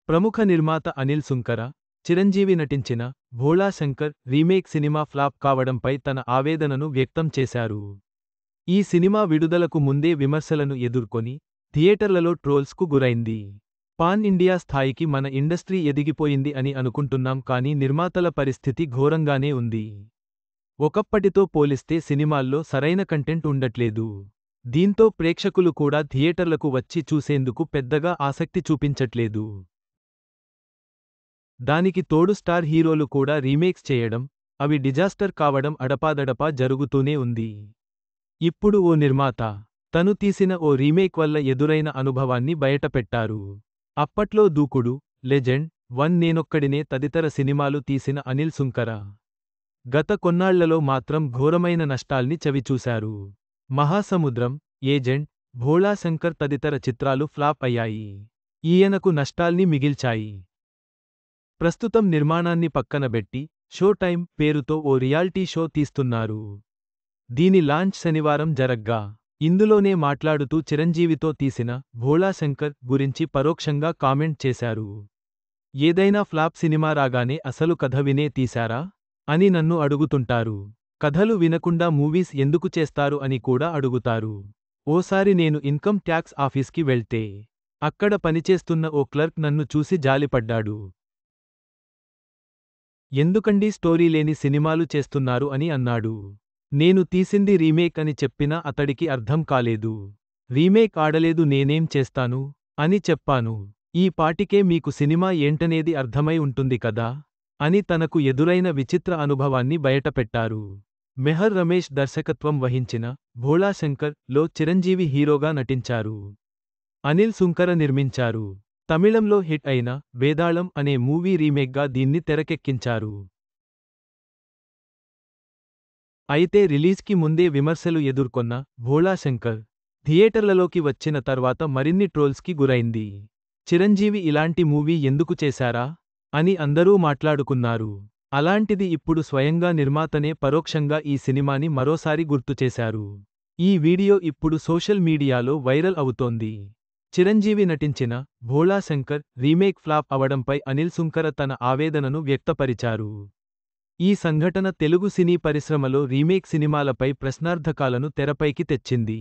ప్రముఖ నిర్మాత అనిల్ సుంకర, చిరంజీవి నటించిన భోళా శంకర్ రీమేక్ సినిమా ఫ్లాప్ కావడంపై తన ఆవేదనను వ్యక్తం చేశారు. ఈ సినిమా విడుదలకు ముందే విమర్శలను ఎదుర్కొని, థియేటర్లలో ట్రోల్స్కు గురైంది. పాన్ ఇండియా స్థాయికి మన ఇండస్ట్రీ ఎదిగిపోయింది అని అనుకుంటున్నాం కానీ నిర్మాతల పరిస్థితి ఘోరంగానే ఉంది. ఒకప్పటితో పోలిస్తే సినిమాల్లో సరైన కంటెంట్ ఉండట్లేదు. దీంతో ప్రేక్షకులు కూడా థియేటర్లకు వచ్చి చూసేందుకు పెద్దగా ఆసక్తి చూపించట్లేదు. దానికి తోడు స్టార్ హీరోలు కూడా రీమేక్స్ చేయడం, అవి డిజాస్టర్ కావడం అడపాదడపా జరుగుతూనే ఉంది. ఇప్పుడు ఓ నిర్మాత తను తీసిన ఓ రీమేక్ వల్ల ఎదురైన అనుభవాన్ని బయటపెట్టారు. అప్పట్లో దూకుడు, లెజెండ్, 1 నేనొక్కడినే తదితర సినిమాలు తీసిన అనిల్ సుంకర గత కొన్నాళ్లలో మాత్రం ఘోరమైన నష్టాల్ని చవిచూశారు. మహాసముద్రం, ఏజెంట్, భోళా శంకర్ తదితర చిత్రాలు ఫ్లాప్ అయ్యాయి. ఈయనకు నష్టాల్ని మిగిల్చాయి. ప్రస్తుతం నిర్మాణాన్ని పక్కనబెట్టి షో టైం పేరుతో ఓ రియాల్టీ షో తీస్తున్నారు. దీని లాంచ్ శనివారం జరగ్గా, ఇందులోనే మాట్లాడుతూ చిరంజీవితో తీసిన భోళా శంకర్ గురించి పరోక్షంగా కామెంట్ చేశారు. ఏదైనా ఫ్లాప్ సినిమా రాగానే అసలు కథ వినే తీశారా అని నన్ను అడుగుతుంటారు. కథలు వినకుండా మూవీస్ ఎందుకు చేస్తారు అని కూడా అడుగుతారు. ఓసారి నేను ఇన్కమ్ ట్యాక్స్ ఆఫీస్కి వెళ్తే అక్కడ పనిచేస్తున్న ఓ క్లర్క్ నన్ను చూసి జాలిపడ్డాడు. ఎందుకండీ స్టోరీ లేని సినిమాలు చేస్తున్నారు అని అన్నాడు. నేను తీసింది రీమేక్ అని చెప్పినా అతడికి అర్థం కాలేదు. రీమేక్ ఆడలేదు నేనేం చేస్తాను అని చెప్పాను. ఈ పాటికే మీకు సినిమా ఏంటనేది అర్థమై ఉంటుంది కదా అని తనకు ఎదురైన విచిత్ర అనుభవాన్ని బయటపెట్టారు. మెహర్ రమేష్ దర్శకత్వం వహించిన భోళా శంకర్ లో చిరంజీవి హీరోగా నటించారు. అనిల్ సుంకర నిర్మించారు. తమిళంలో హిట్ అయిన వేదాళం అనే మూవీ రీమేక్గా దీన్ని తెరకెక్కించారు. అయితే రిలీజ్కి ముందే విమర్శలు ఎదుర్కొన్న భోళా శంకర్ థియేటర్లలోకి వచ్చిన తర్వాత మరిన్ని ట్రోల్స్కి గురైంది. చిరంజీవి ఇలాంటి మూవీ ఎందుకు చేశారా అని అందరూ మాట్లాడుకున్నారు. అలాంటిది ఇప్పుడు స్వయంగా నిర్మాతనే పరోక్షంగా ఈ సినిమాని మరోసారి గుర్తుచేశారు. ఈ వీడియో ఇప్పుడు సోషల్ మీడియాలో వైరల్ అవుతోంది. చిరంజీవి నటించిన భోళా శంకర్ రీమేక్ ఫ్లాప్ అవడంపై అనిల్ సుంకర తన ఆవేదనను వ్యక్తపరిచారు. ఈ సంఘటన తెలుగు సినీ పరిశ్రమలో రీమేక్ సినిమాలపై ప్రశ్నార్థకాలను తెరపైకి తెచ్చింది.